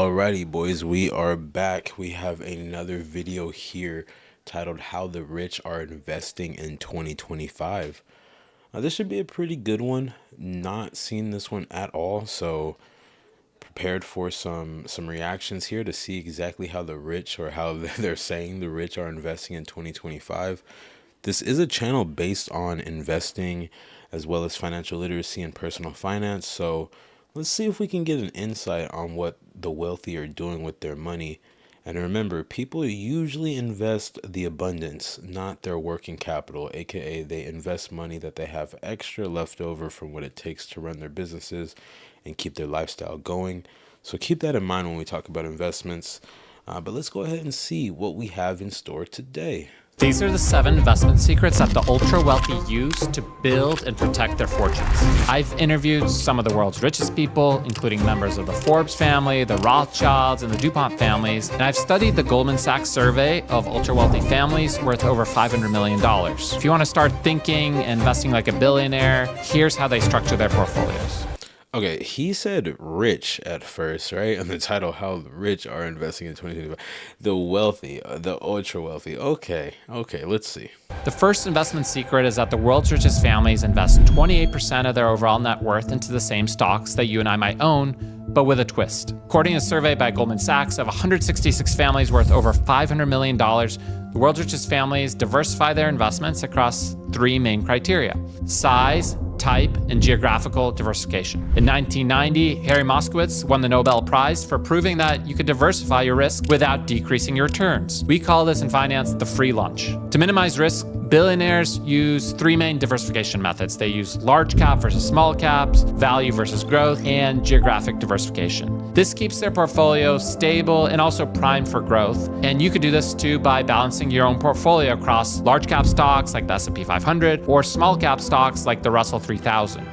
Alrighty, boys, we are back. We have another video here titled How the Rich Are Investing in 2025. This should be a pretty good one. Not seen this one at all, so prepared for some reactions here to see exactly how the rich, or how they're saying the rich, are investing in 2025. This is a channel based on investing as well as financial literacy and personal finance. So let's see if we can get an insight on what the wealthy are doing with their money. And remember, people usually invest the abundance, not their working capital, aka they invest money that they have extra left over from what it takes to run their businesses and keep their lifestyle going. So keep that in mind when we talk about investments. But let's go ahead and see what we have in store today. These are the 7 investment secrets that the ultra wealthy use to build and protect their fortunes. I've interviewed some of the world's richest people, including members of the Forbes family, the Rothschilds, and the DuPont families, and I've studied the Goldman Sachs survey of ultra wealthy families worth over $500 million. If you want to start thinking and investing like a billionaire, here's how they structure their portfolios. Okay, he said rich at first, right? And the title, How the Rich Are Investing in 2025. The wealthy, the ultra wealthy. Okay, let's see. The first investment secret is that the world's richest families invest 28% of their overall net worth into the same stocks that you and I might own, but with a twist. According to a survey by Goldman Sachs of 166 families worth over $500 million, the world's richest families diversify their investments across 3 main criteria: size, type, and geographical diversification. In 1990, Harry Moskowitz won the Nobel Prize for proving that you could diversify your risk without decreasing your returns. We call this in finance the free lunch. To minimize risk, billionaires use 3 main diversification methods. They use large cap versus small caps, value versus growth, and geographic diversification. This keeps their portfolio stable and also primed for growth. And you could do this too by balancing your own portfolio across large cap stocks like the S&P 500 or small cap stocks like the Russell 3000.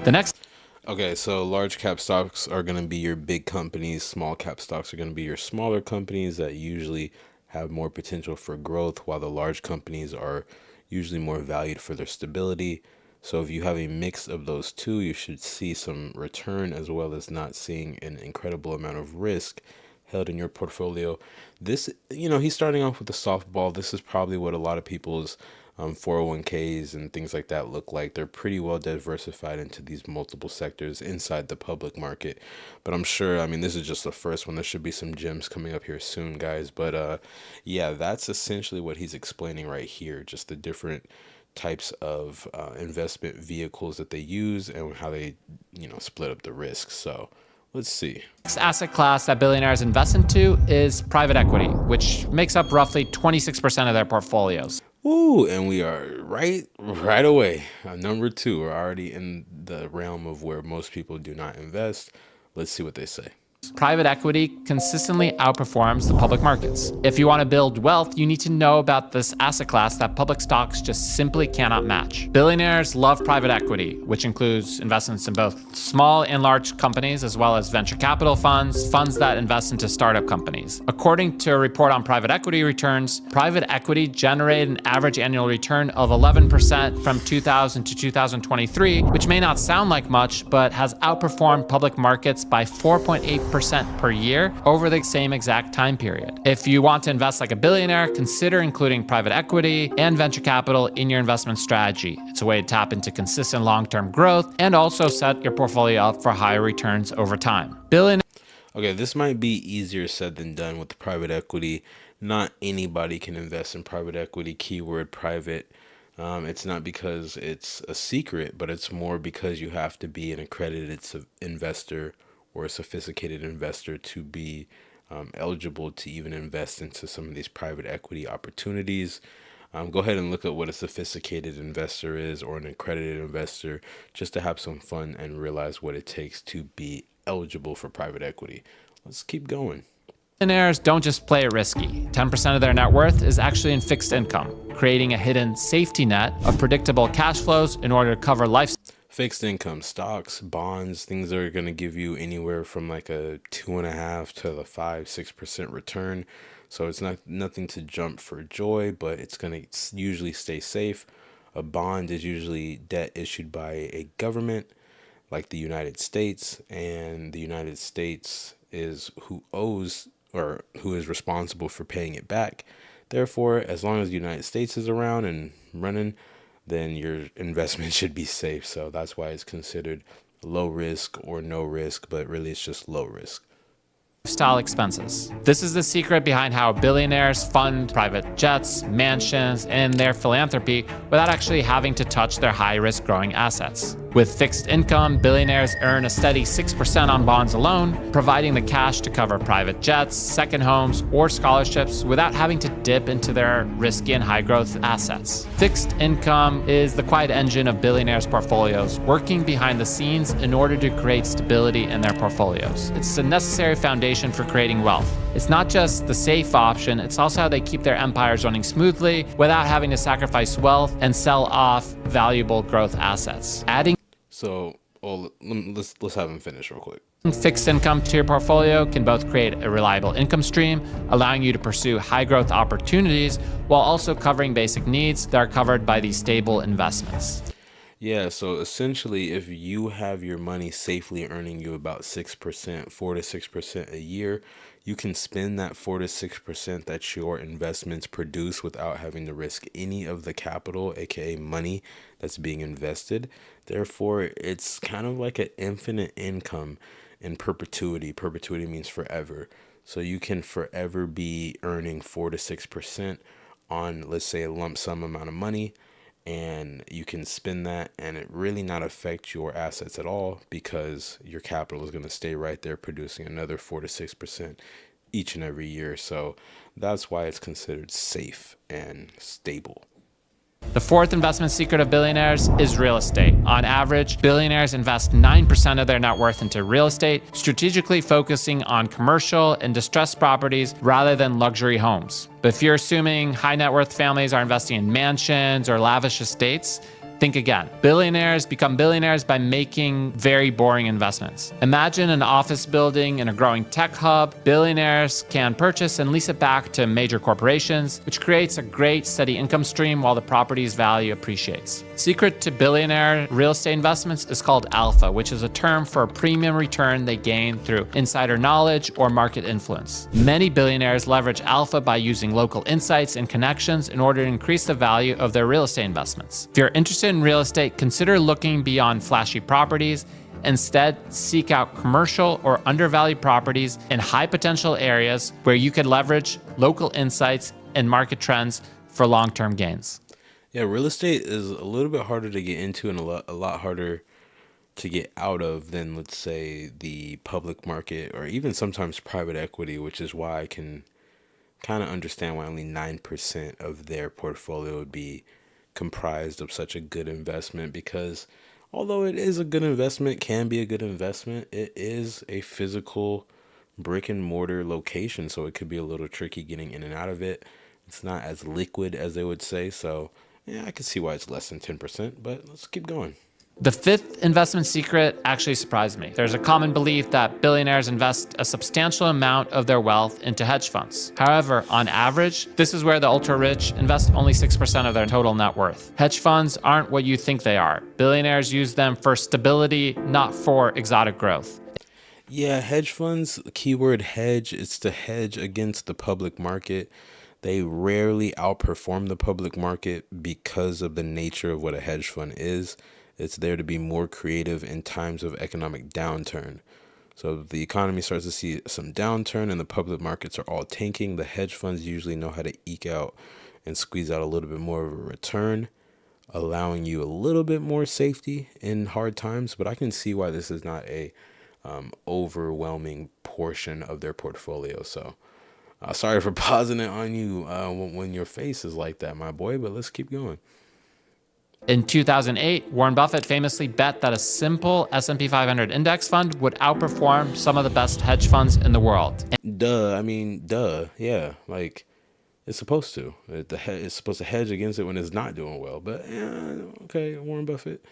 Okay, so large cap stocks are going to be your big companies. Small cap stocks are going to be your smaller companies that usually have more potential for growth, while the large companies are usually more valued for their stability. So if you have a mix of those two, you should see some return as well as not seeing an incredible amount of risk held in your portfolio. This, he's starting off with a softball. This is probably what a lot of people's 401ks and things like that look like. They're pretty well diversified into these multiple sectors inside the public market. But I'm sure, this is just the first one. There should be some gems coming up here soon, guys. But yeah, that's essentially what he's explaining right here. Just the different types of investment vehicles that they use and how they, split up the risks. So let's see. Next asset class that billionaires invest into is private equity, which makes up roughly 26% of their portfolios. Ooh, and we are right away. Number 2, we're already in the realm of where most people do not invest. Let's see what they say. Private equity consistently outperforms the public markets. If you want to build wealth, you need to know about this asset class that public stocks just simply cannot match. Billionaires love private equity, which includes investments in both small and large companies, as well as venture capital funds, funds that invest into startup companies. According to a report on private equity returns, private equity generated an average annual return of 11% from 2000 to 2023, which may not sound like much, but has outperformed public markets by 4.8% per year over the same exact time period. If you want to invest like a billionaire, consider including private equity and venture capital in your investment strategy. It's a way to tap into consistent long-term growth and also set your portfolio up for higher returns over time. Okay, this might be easier said than done with the private equity. Not anybody can invest in private equity, keyword private. It's not because it's a secret, but it's more because you have to be an accredited investor or a sophisticated investor to be eligible to even invest into some of these private equity opportunities. Go ahead and look at what a sophisticated investor is, or an accredited investor, just to have some fun and realize what it takes to be eligible for private equity. Let's keep going. Billionaires don't just play it risky. 10% of their net worth is actually in fixed income, creating a hidden safety net of predictable cash flows in order to cover life. Fixed income, stocks, bonds, things that are going to give you anywhere from like a 2.5 to the 5-6% return. So it's nothing to jump for joy, but it's going to usually stay safe. A bond is usually debt issued by a government like the United States, and the United States is who owes or who is responsible for paying it back. Therefore, as long as the United States is around and running, then your investment should be safe. So that's why it's considered low risk or no risk, but really it's just low risk. Lifestyle expenses. This is the secret behind how billionaires fund private jets, mansions, and their philanthropy without actually having to touch their high-risk growing assets. With fixed income, billionaires earn a steady 6% on bonds alone, providing the cash to cover private jets, second homes, or scholarships without having to dip into their risky and high-growth assets. Fixed income is the quiet engine of billionaires' portfolios, working behind the scenes in order to create stability in their portfolios. It's a necessary foundation for creating wealth. It's not just the safe option, it's also how they keep their empires running smoothly without having to sacrifice wealth and sell off valuable growth assets. Adding Let's have him finish real quick. fixed income to your portfolio can both create a reliable income stream, allowing you to pursue high growth opportunities while also covering basic needs that are covered by these stable investments. Yeah, so essentially, if you have your money safely earning you about 6%, 4 to 6% a year, you can spend that 4 to 6% that your investments produce without having to risk any of the capital, aka money that's being invested. Therefore, it's kind of like an infinite income in perpetuity. Perpetuity means forever. So you can forever be earning 4 to 6% on, let's say, a lump sum amount of money, and you can spend that and it really not affect your assets at all because your capital is going to stay right there producing another 4 to 6% each and every year. So that's why it's considered safe and stable. The fourth investment secret of billionaires is real estate. On average, billionaires invest 9% of their net worth into real estate, strategically focusing on commercial and distressed properties rather than luxury homes. But if you're assuming high net worth families are investing in mansions or lavish estates, think again. Billionaires become billionaires by making very boring investments. Imagine an office building in a growing tech hub. Billionaires can purchase and lease it back to major corporations, which creates a great steady income stream while the property's value appreciates. Secret to billionaire real estate investments is called alpha, which is a term for a premium return they gain through insider knowledge or market influence. Many billionaires leverage alpha by using local insights and connections in order to increase the value of their real estate investments. If you're interested in real estate, consider looking beyond flashy properties. Instead, seek out commercial or undervalued properties in high potential areas where you can leverage local insights and market trends for long-term gains. Yeah, real estate is a little bit harder to get into and a lot harder to get out of than, let's say, the public market or even sometimes private equity, which is why I can kind of understand why only 9% of their portfolio would be comprised of such a good investment, because although it is a good investment, can be a good investment, it is a physical brick and mortar location, so it could be a little tricky getting in and out of it. It's not as liquid as they would say, so yeah, I can see why it's less than 10%, but let's keep going. The fifth investment secret actually surprised me. There's a common belief that billionaires invest a substantial amount of their wealth into hedge funds. However, on average, this is where the ultra-rich invest only 6% of their total net worth. Hedge funds aren't what you think they are. Billionaires use them for stability, not for exotic growth. Yeah, hedge funds, keyword hedge, it's to hedge against the public market. They rarely outperform the public market because of the nature of what a hedge fund is. It's there to be more creative in times of economic downturn. So if the economy starts to see some downturn and the public markets are all tanking, the hedge funds usually know how to eke out and squeeze out a little bit more of a return, allowing you a little bit more safety in hard times. But I can see why this is not a overwhelming portion of their portfolio. So sorry for pausing it on you when your face is like that, my boy, but let's keep going. In 2008, Warren Buffett famously bet that a simple S&P 500 index fund would outperform some of the best hedge funds in the world. Duh. Yeah, like it's supposed to. It's supposed to hedge against it when it's not doing well. But yeah, okay, Warren Buffett.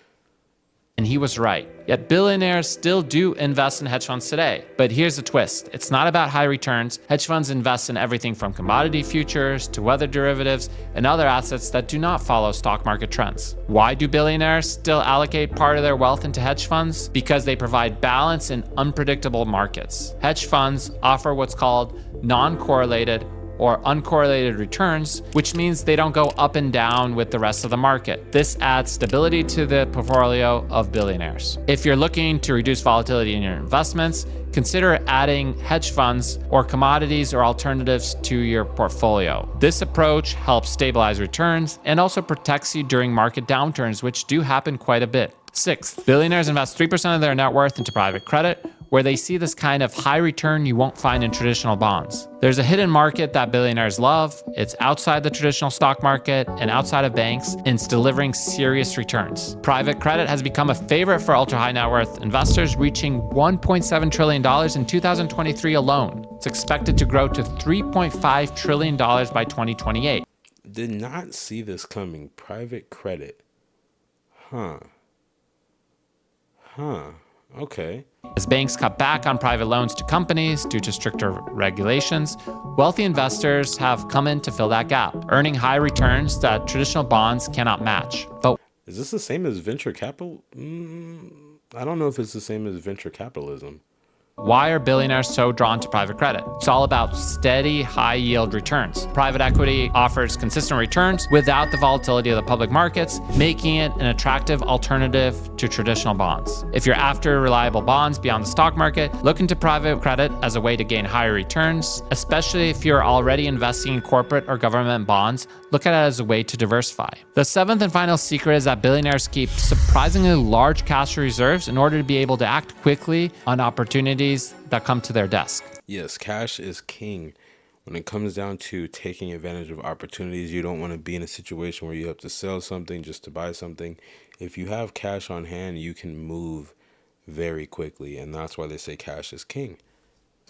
And he was right. Yet billionaires still do invest in hedge funds today. But here's the twist. It's not about high returns. Hedge funds invest in everything from commodity futures to weather derivatives and other assets that do not follow stock market trends. Why do billionaires still allocate part of their wealth into hedge funds? Because they provide balance in unpredictable markets. Hedge funds offer what's called non-correlated or uncorrelated returns, which means they don't go up and down with the rest of the market. This adds stability to the portfolio of billionaires. If you're looking to reduce volatility in your investments, consider adding hedge funds or commodities or alternatives to your portfolio. This approach helps stabilize returns and also protects you during market downturns, which do happen quite a bit. Sixth, billionaires invest 3% of their net worth into private credit, where they see this kind of high return you won't find in traditional bonds. There's a hidden market that billionaires love. It's outside the traditional stock market and outside of banks, and it's delivering serious returns. Private credit has become a favorite for ultra-high net worth investors, reaching $1.7 trillion in 2023 alone. It's expected to grow to $3.5 trillion by 2028. Did not see this coming. Private credit. Okay. As banks cut back on private loans to companies due to stricter regulations, wealthy investors have come in to fill that gap, earning high returns that traditional bonds cannot match. But Is this the same as venture capital? I don't know if it's the same as venture capitalism. why are billionaires so drawn to private credit? It's all about steady, high yield returns. Private equity offers consistent returns without the volatility of the public markets, making it an attractive alternative to traditional bonds. If you're after reliable bonds beyond the stock market, look into private credit as a way to gain higher returns, especially if you're already investing in corporate or government bonds. Look at it as a way to diversify. The seventh and final secret is that billionaires keep surprisingly large cash reserves in order to be able to act quickly on opportunities that come to their desk. Yes, cash is king. When it comes down to taking advantage of opportunities, you don't want to be in a situation where you have to sell something just to buy something. If you have cash on hand, you can move very quickly, and that's why they say cash is king.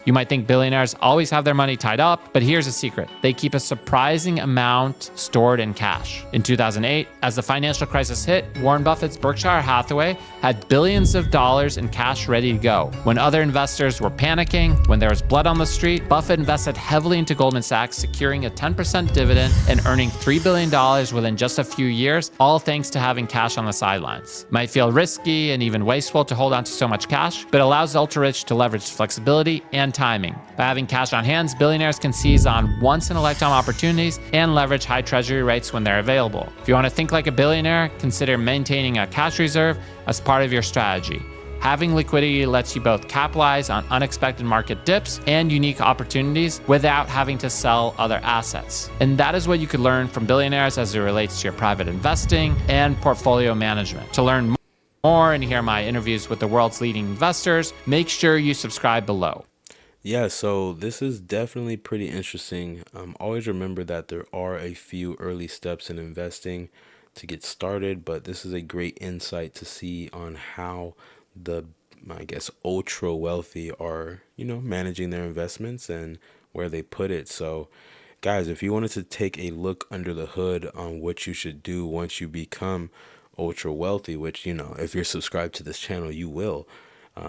You might think billionaires always have their money tied up, but here's a secret. They keep a surprising amount stored in cash. In 2008, as the financial crisis hit, Warren Buffett's Berkshire Hathaway had billions of dollars in cash ready to go. When other investors were panicking, when there was blood on the street, Buffett invested heavily into Goldman Sachs, securing a 10% dividend and earning $3 billion within just a few years, all thanks to having cash on the sidelines. Might feel risky and even wasteful to hold on to so much cash, but allows the ultra-rich to leverage flexibility and timing. By having cash on hand, billionaires can seize on once-in-a-lifetime opportunities and leverage high treasury rates when they're available. If you want to think like a billionaire, consider maintaining a cash reserve as part of your strategy. Having liquidity lets you both capitalize on unexpected market dips and unique opportunities without having to sell other assets. And that is what you could learn from billionaires as it relates to your private investing and portfolio management. To learn more and hear my interviews with the world's leading investors, make sure you subscribe below. Yeah, so this is definitely pretty interesting. Always remember that there are a few early steps in investing to get started, but this is a great insight to see on how the, I guess, ultra wealthy are, managing their investments and where they put it. So, guys, if you wanted to take a look under the hood on what you should do once you become ultra wealthy, which, if you're subscribed to this channel, you will,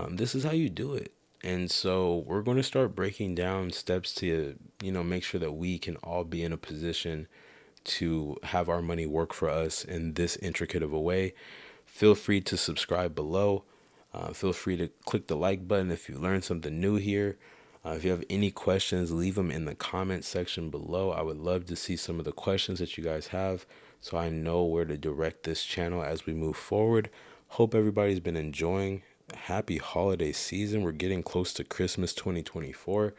this is how you do it. And so we're going to start breaking down steps to, make sure that we can all be in a position to have our money work for us in this intricate of a way. Feel free to subscribe below. Feel free to click the like button if you learned something new here. If you have any questions, leave them in the comment section below. I would love to see some of the questions that you guys have so I know where to direct this channel as we move forward. Hope everybody's been enjoying. Happy holiday season. We're getting close to Christmas 2024.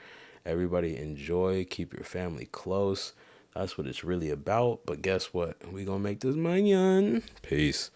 Everybody enjoy. Keep your family close. That's what it's really about. But guess what? We gonna make this money on. Peace.